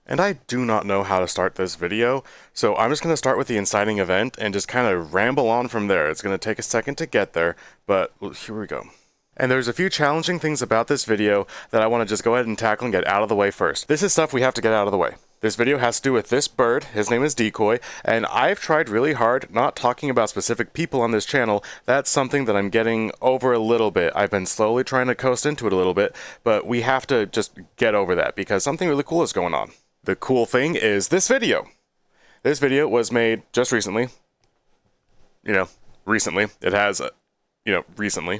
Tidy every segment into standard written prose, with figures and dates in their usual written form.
And I do not know how to start this video, so I'm just going to start with the inciting event and just kind of ramble on from there. It's going to take a second to get there, but here we go. And there's a few challenging things about this video that I want to just go ahead and tackle and get out of the way first. This is stuff we have to get out of the way. This video has to do with this bird. His name is Decoy, and I've tried really hard not talking about specific people on this channel. That's something that I'm getting over a little bit. I've been slowly trying to coast into it a little bit, but we have to just get over that because something really cool is going on. The cool thing is this video. This video was made just recently. Recently. It has, recently.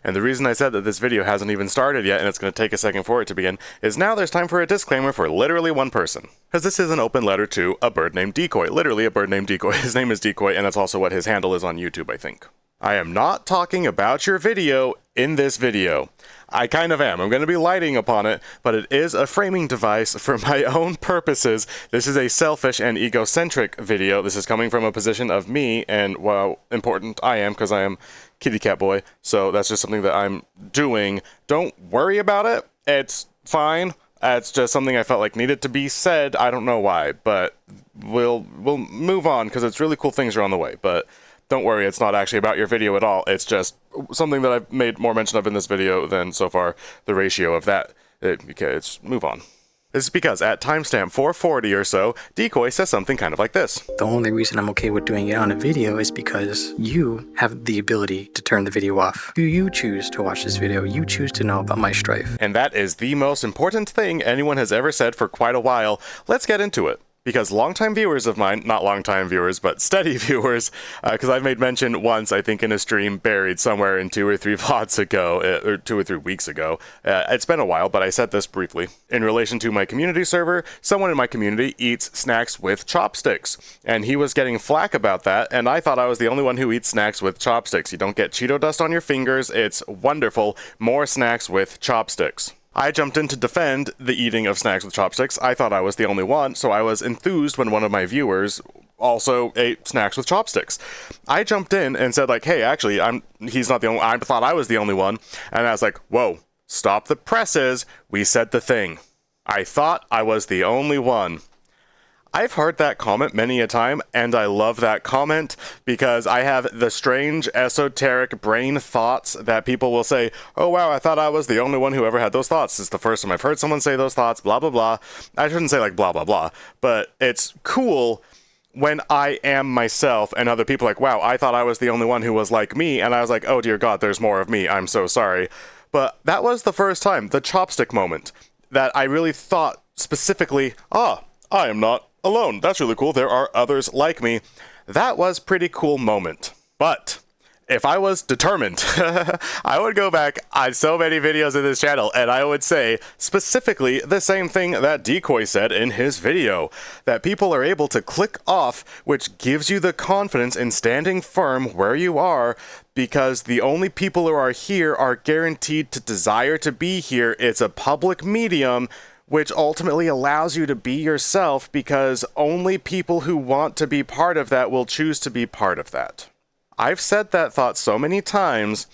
And the reason I said that this video hasn't even started yet and it's going to take a second for it to begin is now there's time for a disclaimer for literally one person. Because this is an open letter to a bird named Decoy. Literally a bird named Decoy. His name is Decoy, and that's also what his handle is on YouTube, I think. I am not talking about your video in this video. I kind of am. I'm going to be lighting upon it, but it is a framing device for my own purposes. This is a selfish and egocentric video. This is coming from a position of me and how important I am because I am kitty cat boy. So that's just something that I'm doing. Don't worry about it. It's fine. It's just something I felt like needed to be said. I don't know why, but we'll move on because it's really cool things are on the way. But don't worry, it's not actually about your video at all. It's just something that I've made more mention of in this video than so far the ratio of that. Okay, let's move on. This is because at timestamp 440 or so, Decoy says something kind of like this. The only reason I'm okay with doing it on a video is because you have the ability to turn the video off. You choose to watch this video. You choose to know about my strife. And that is the most important thing anyone has ever said for quite a while. Let's get into it. Because longtime viewers of mine, not longtime viewers, but steady viewers, because I've made mention once, I think in a stream buried somewhere in 2 or 3 VODs ago, or 2 or 3 weeks ago. It's been a while, but I said this briefly. In relation to my community server, someone in my community eats snacks with chopsticks. And he was getting flack about that, and I thought I was the only one who eats snacks with chopsticks. You don't get Cheeto dust on your fingers, it's wonderful. More snacks with chopsticks. I jumped in to defend the eating of snacks with chopsticks. I thought I was the only one, so I was enthused when one of my viewers also ate snacks with chopsticks. I jumped in and said, like, hey, actually, he's not the only one. I thought I was the only one. And I was like, whoa, stop the presses. We said the thing. I thought I was the only one. I've heard that comment many a time, and I love that comment because I have the strange, esoteric brain thoughts that people will say, oh wow, I thought I was the only one who ever had those thoughts. It's the first time I've heard someone say those thoughts, blah, blah, blah. I shouldn't say like blah, blah, blah, but it's cool when I am myself and other people are like, wow, I thought I was the only one who was like me, and I was like, oh dear God, there's more of me, I'm so sorry. But that was the first time, the chopstick moment, that I really thought specifically, I am not alone. That's really cool. There are others like me. That was a pretty cool moment. But if I was determined, I would go back on so many videos in this channel and I would say specifically the same thing that Decoy said in his video, that people are able to click off, which gives you the confidence in standing firm where you are, because the only people who are here are guaranteed to desire to be here. It's a public medium, which ultimately allows you to be yourself because only people who want to be part of that will choose to be part of that. I've said that thought so many times.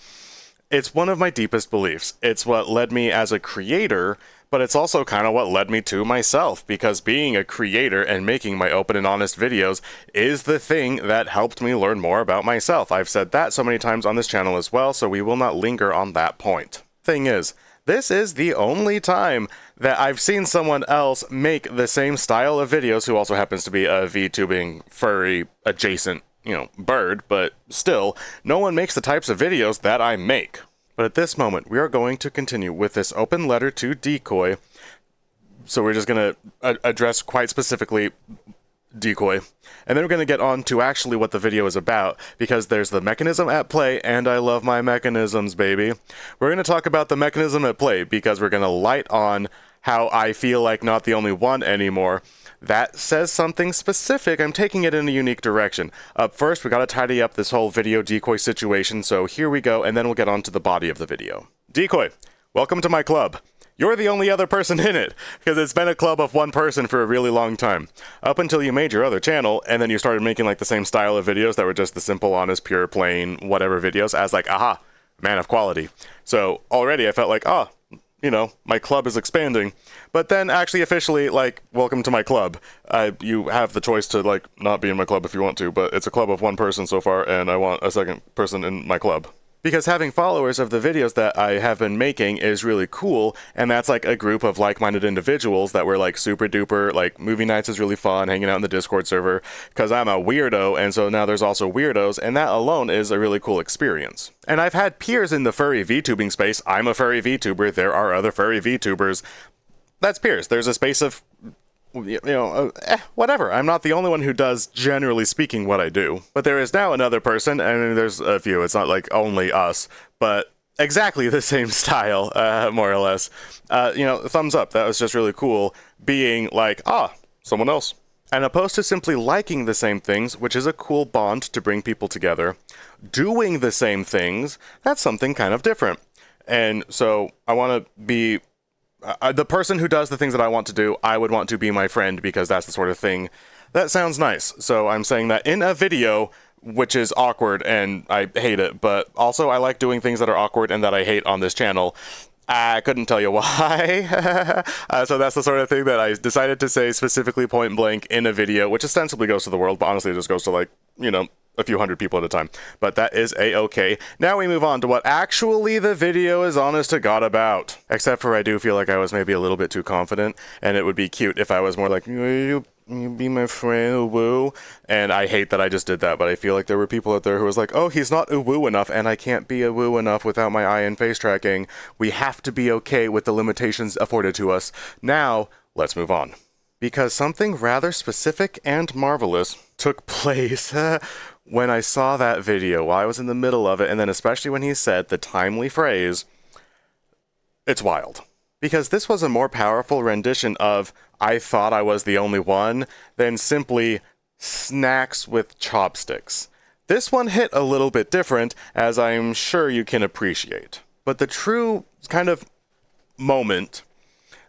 It's one of my deepest beliefs. It's what led me as a creator, but it's also kind of what led me to myself, because being a creator and making my open and honest videos is the thing that helped me learn more about myself. I've said that so many times on this channel as well, so we will not linger on that point. Thing is, this is the only time that I've seen someone else make the same style of videos, who also happens to be a VTubing furry adjacent, bird, but still, no one makes the types of videos that I make. But at this moment, we are going to continue with this open letter to Decoy. So we're just going to address quite specifically Decoy, and then we're going to get on to actually what the video is about, because there's the mechanism at play, and I love my mechanisms, baby. We're going to talk about the mechanism at play because we're going to light on how I feel like not the only one anymore. That says something specific. I'm taking it in a unique direction. Up first, we got to tidy up this whole video Decoy situation, so here we go, and then we'll get on to the body of the video. Decoy, welcome to my club. You're the only other person in it, because it's been a club of one person for a really long time. Up until you made your other channel, and then you started making like the same style of videos that were just the simple, honest, pure, plain, whatever videos, as like, aha, man of quality. So already I felt like, you know, my club is expanding. But then actually officially, like, welcome to my club. You have the choice to, like, not be in my club if you want to, but it's a club of one person so far, and I want a second person in my club. Because having followers of the videos that I have been making is really cool, and that's like a group of like-minded individuals that were like super duper, like movie nights is really fun, hanging out in the Discord server, because I'm a weirdo, and so now there's also weirdos, and that alone is a really cool experience. And I've had peers in the furry VTubing space. I'm a furry VTuber, there are other furry VTubers. That's peers. There's a space of, whatever. I'm not the only one who does, generally speaking, what I do. But there is now another person, and there's a few. It's not like only us, but exactly the same style, more or less. Thumbs up. That was just really cool. Being like, someone else. And opposed to simply liking the same things, which is a cool bond to bring people together, doing the same things, that's something kind of different. And so I want to be the person who does the things that I want to do, I would want to be my friend, because that's the sort of thing that sounds nice. So I'm saying that in a video, which is awkward and I hate it, but also I like doing things that are awkward and that I hate on this channel. I couldn't tell you why. So that's the sort of thing that I decided to say specifically point blank in a video, which ostensibly goes to the world, but honestly it just goes to, like, a few hundred people at a time. But that is a-okay. Now we move on to what actually the video is honest to God about. Except for I do feel like I was maybe a little bit too confident, and it would be cute if I was more like, you be my friend, woo. And I hate that I just did that, but I feel like there were people out there who was like, oh, he's not a woo enough, and I can't be a woo enough without my eye and face tracking. We have to be okay with the limitations afforded to us. Now, let's move on. Because something rather specific and marvelous took place when I saw that video while I was in the middle of it, and then especially when he said the timely phrase, it's wild. Because this was a more powerful rendition of I thought I was the only one than simply snacks with chopsticks. This one hit a little bit different, as I'm sure you can appreciate. But the true kind of moment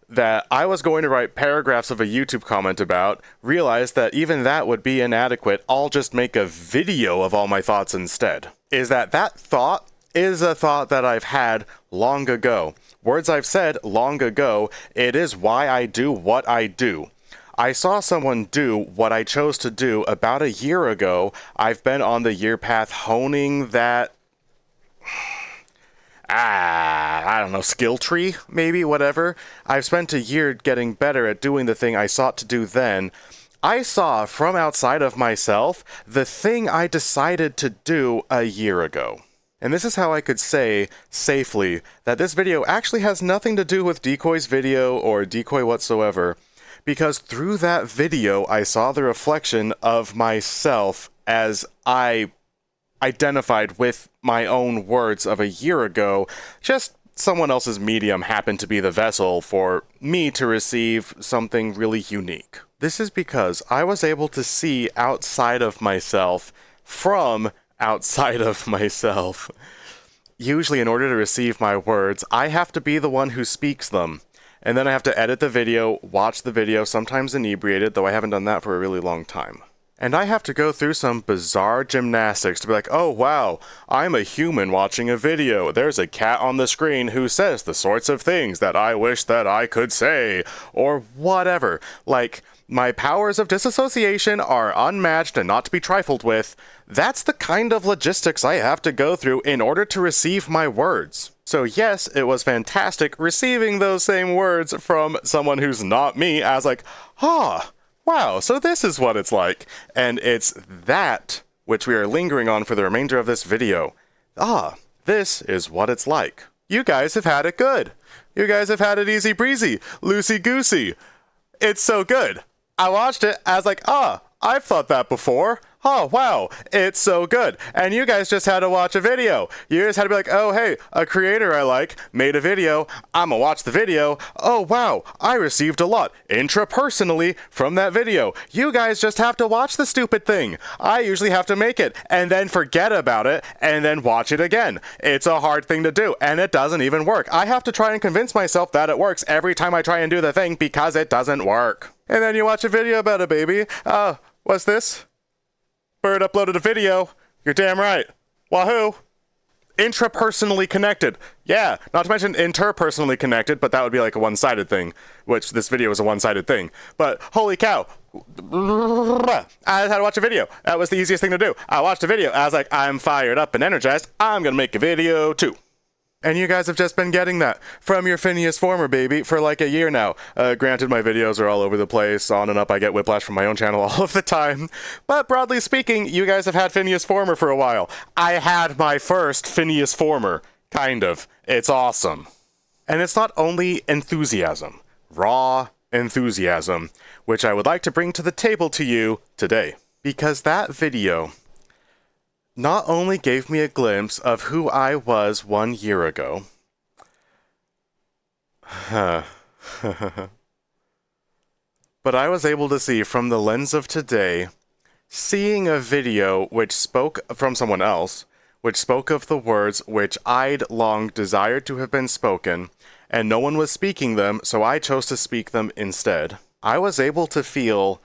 that I was going to write paragraphs of a YouTube comment about, realized that even that would be inadequate. I'll just make a video of all my thoughts instead. Is that thought is a thought that I've had long ago. Words I've said long ago. It is why I do what I do. I saw someone do what I chose to do about a year ago. I've been on the year path honing that I don't know, skill tree, maybe, whatever. I've spent a year getting better at doing the thing I sought to do then. I saw from outside of myself the thing I decided to do a year ago. And this is how I could say, safely, that this video actually has nothing to do with Decoy's video or Decoy whatsoever. Because through that video, I saw the reflection of myself as I identified with my own words of a year ago. Just someone else's medium happened to be the vessel for me to receive something really unique. This is because I was able to see outside of myself from outside of myself. Usually, in order to receive my words, I have to be the one who speaks them. And then I have to edit the video, watch the video, sometimes inebriated, though I haven't done that for a really long time. And I have to go through some bizarre gymnastics to be like, oh wow, I'm a human watching a video. There's a cat on the screen who says the sorts of things that I wish that I could say, or whatever. Like, my powers of disassociation are unmatched and not to be trifled with. That's the kind of logistics I have to go through in order to receive my words. So yes, it was fantastic receiving those same words from someone who's not me as like, wow, so this is what it's like. And it's that which we are lingering on for the remainder of this video. This is what it's like. You guys have had it good. You guys have had it easy breezy, loosey goosey. It's so good. I watched it, I was like, I've thought that before. Oh, wow, it's so good. And you guys just had to watch a video. You just had to be like, oh, hey, a creator I like made a video. I'm gonna watch the video. Oh, wow, I received a lot intrapersonally from that video. You guys just have to watch the stupid thing. I usually have to make it and then forget about it and then watch it again. It's a hard thing to do, and it doesn't even work. I have to try and convince myself that it works every time I try and do the thing because it doesn't work. And then you watch a video about a baby. What's this? Bird uploaded a video. You're damn right. Wahoo! intrapersonally connected. Yeah, not to mention interpersonally connected, but that would be like a one-sided thing, which this video is a one-sided thing. But holy cow, I had to watch a video. That was the easiest thing to do. I watched a video. I was like, I'm fired up and energized. I'm gonna make a video too. And you guys have just been getting that from your Phineas Former baby for like a year now. Granted, my videos are all over the place, on and up. I get whiplash from my own channel all of the time. But broadly speaking, you guys have had Phineas Former for a while. I had my first Phineas Former, kind of. It's awesome. And it's not only enthusiasm, raw enthusiasm, which I would like to bring to the table to you today. Because that video not only gave me a glimpse of who I was 1 year ago, but I was able to see from the lens of today, seeing a video which spoke from someone else, which spoke of the words which I'd long desired to have been spoken, and no one was speaking them, so I chose to speak them instead. I was able to feel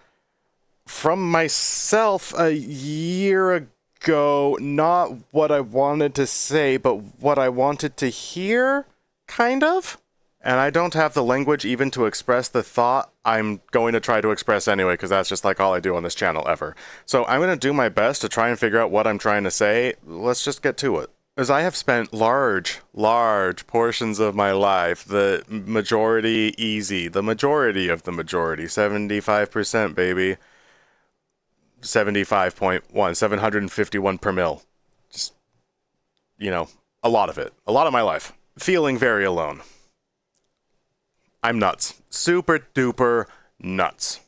from myself a year ago, not what I wanted to say, but what I wanted to hear, kind of? And I don't have the language even to express the thought I'm going to try to express anyway, because that's just like all I do on this channel ever. So I'm going to do my best to try and figure out what I'm trying to say. Let's just get to it. As I have spent large portions of my life, the majority easy, the majority of the majority, 75%, baby. 75.1, 751 per mil. Just, you know, a lot of it. A lot of my life. Feeling very alone. I'm nuts. Super duper nuts.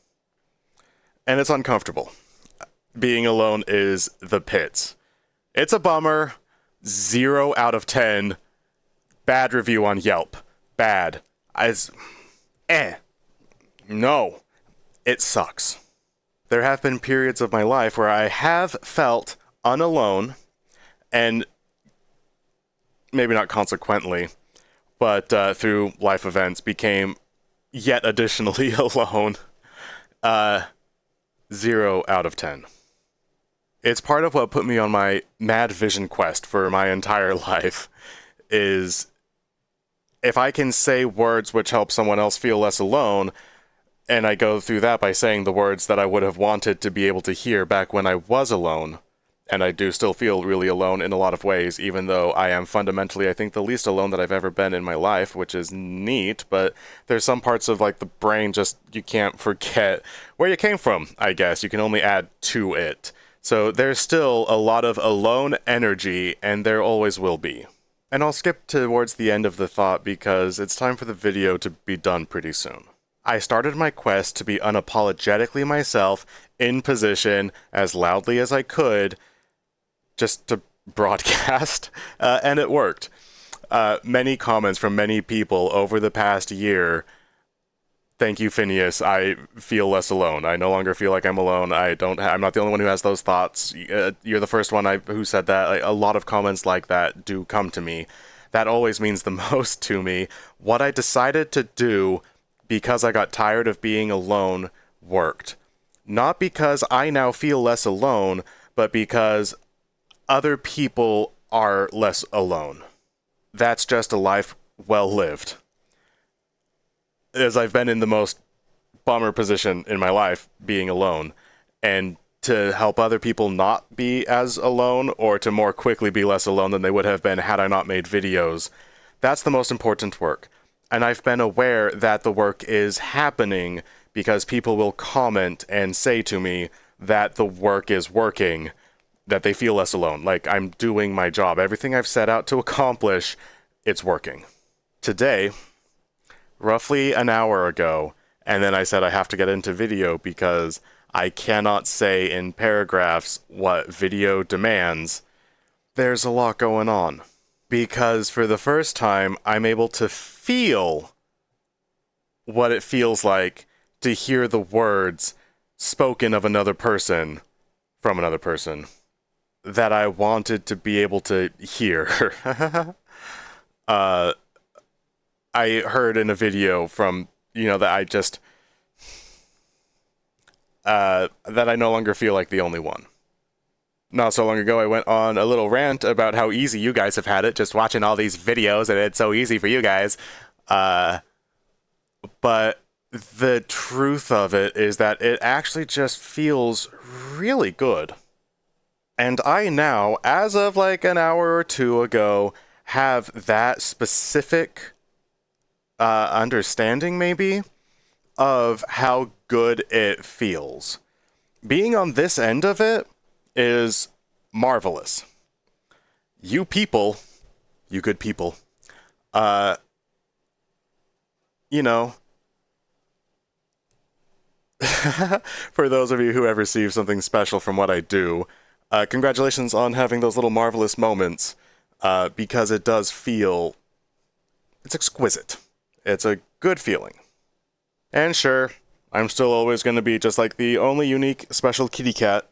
And it's uncomfortable. Being alone is the pits. It's a bummer. 0 out of 10. Bad review on Yelp. Bad. No. It sucks. There have been periods of my life where I have felt unalone, and maybe not consequently, but through life events became yet additionally alone. 0 out of 10. It's part of what put me on my mad vision quest for my entire life, is if I can say words which help someone else feel less alone, and I go through that by saying the words that I would have wanted to be able to hear back when I was alone. And I do still feel really alone in a lot of ways, even though I am fundamentally, I think, the least alone that I've ever been in my life, which is neat. But there's some parts of like the brain just, you can't forget where you came from, I guess. You can only add to it. So there's still a lot of alone energy, and there always will be. And I'll skip towards the end of the thought because it's time for the video to be done pretty soon. I started my quest to be unapologetically myself, in position, as loudly as I could, just to broadcast, and it worked. Many comments from many people over the past year. Thank you, Phineas. I feel less alone. I no longer feel like I'm alone. I'm not the only one who has those thoughts. You're the first one who said that. A lot of comments like that do come to me. That always means the most to me. What I decided to do, because I got tired of being alone, worked. Not because I now feel less alone, but because other people are less alone. That's just a life well lived. As I've been in the most bummer position in my life, being alone, and to help other people not be as alone, or to more quickly be less alone than they would have been had I not made videos, that's the most important work. And I've been aware that the work is happening because people will comment and say to me that the work is working, that they feel less alone. Like I'm doing my job. Everything I've set out to accomplish, it's working. Today, roughly an hour ago, and then I said I have to get into video because I cannot say in paragraphs what video demands. There's a lot going on. Because for the first time, I'm able to feel what it feels like to hear the words spoken of another person from another person that I wanted to be able to hear. I heard in a video from, that I just, that I no longer feel like the only one. Not so long ago, I went on a little rant about how easy you guys have had it, just watching all these videos, and it's so easy for you guys. But the truth of it is that it actually just feels really good. And I now, as of like an hour or two ago, have that specific understanding, maybe, of how good it feels. Being on this end of it is marvelous. You people, you good people, you know, for those of you who have received something special from what I do, congratulations on having those little marvelous moments, because it does feel, it's exquisite. It's a good feeling. And sure, I'm still always going to be just like the only unique special kitty cat,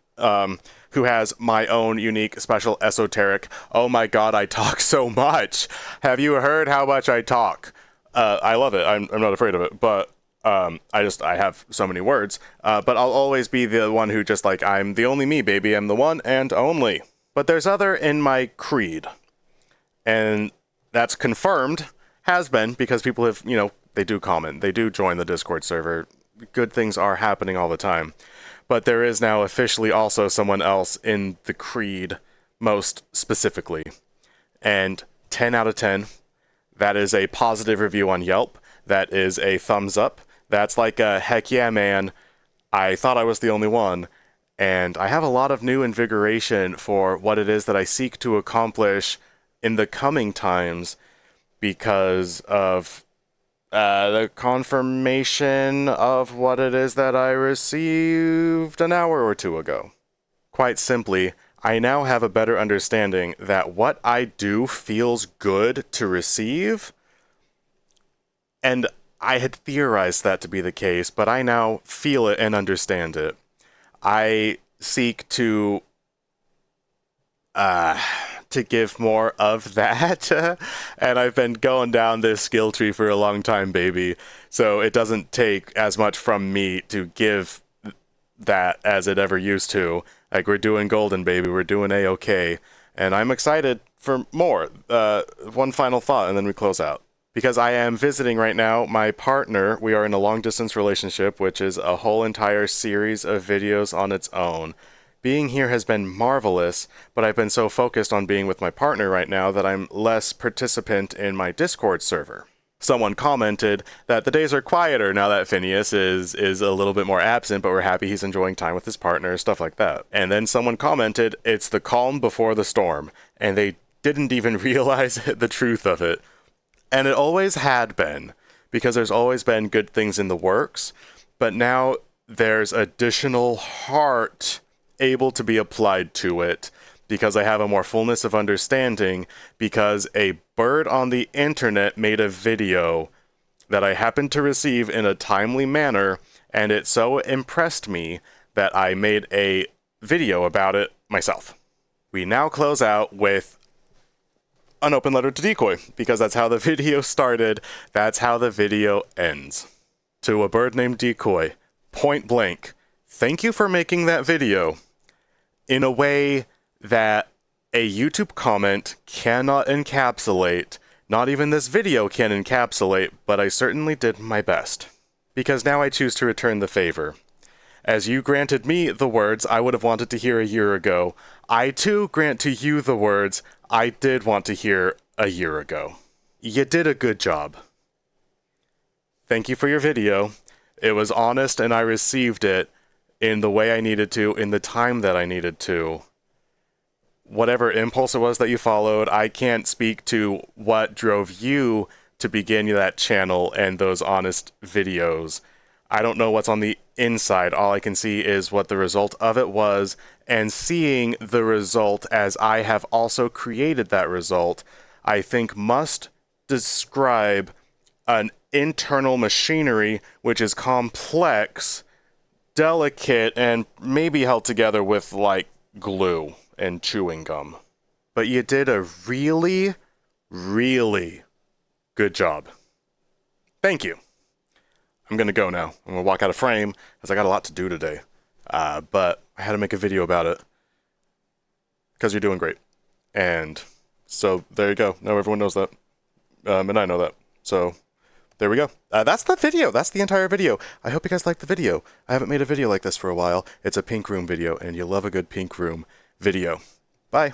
who has my own unique special esoteric, oh my god, I talk so much. Have you heard how much I talk? I love it. I'm not afraid of it, but I have so many words. But I'll always be the one who just like, I'm the only me, baby. I'm the one and only. But there's other in my creed. And that's confirmed, has been, because people have, they do comment. They do join the Discord server. Good things are happening all the time. But there is now officially also someone else in the creed, most specifically. And 10 out of 10, that is a positive review on Yelp. That is a thumbs up. That's like a heck yeah, man. I thought I was the only one. And I have a lot of new invigoration for what it is that I seek to accomplish in the coming times because of the confirmation of what it is that I received an hour or two ago. Quite simply, I now have a better understanding that what I do feels good to receive, and I had theorized that to be the case, but I now feel it and understand it. I seek to give more of that, and I've been going down this skill tree for a long time, baby, so it doesn't take as much from me to give that as it ever used to. Like, we're doing golden, baby, we're doing A-okay, and I'm excited for more. One final thought, and then we close out. Because I am visiting right now my partner. We are in a long-distance relationship, which is a whole entire series of videos on its own. Being here has been marvelous, but I've been so focused on being with my partner right now that I'm less participant in my Discord server. Someone commented that the days are quieter now that Phineas is a little bit more absent, but we're happy he's enjoying time with his partner, stuff like that. And then someone commented, it's the calm before the storm, and they didn't even realize the truth of it. And it always had been, because there's always been good things in the works, but now there's additional heart able to be applied to it because I have a more fullness of understanding, because a bird on the internet made a video that I happened to receive in a timely manner, and it so impressed me that I made a video about it myself. We now close out with an open letter to Decoy, because that's how the video started, that's how the video ends. To a bird named Decoy, point blank, thank you for making that video in a way that a YouTube comment cannot encapsulate. Not even this video can encapsulate, but I certainly did my best. Because now I choose to return the favor. As you granted me the words I would have wanted to hear a year ago, I too grant to you the words I did want to hear a year ago. You did a good job. Thank you for your video. It was honest and I received it in the way I needed to, in the time that I needed to. Whatever impulse it was that you followed, I can't speak to what drove you to begin that channel and those honest videos. I don't know what's on the inside. All I can see is what the result of it was, and seeing the result as I have also created that result, I think must describe an internal machinery which is complex, delicate, and maybe held together with, like, glue and chewing gum. But you did a really, really good job. Thank you. I'm gonna go now. I'm gonna walk out of frame, because I got a lot to do today. But I had to make a video about it. because you're doing great. And so there you go. Now everyone knows that. And I know that. So there we go. That's the video. That's the entire video. I hope you guys liked the video. I haven't made a video like this for a while. It's a pink room video, and you love a good pink room video. Bye.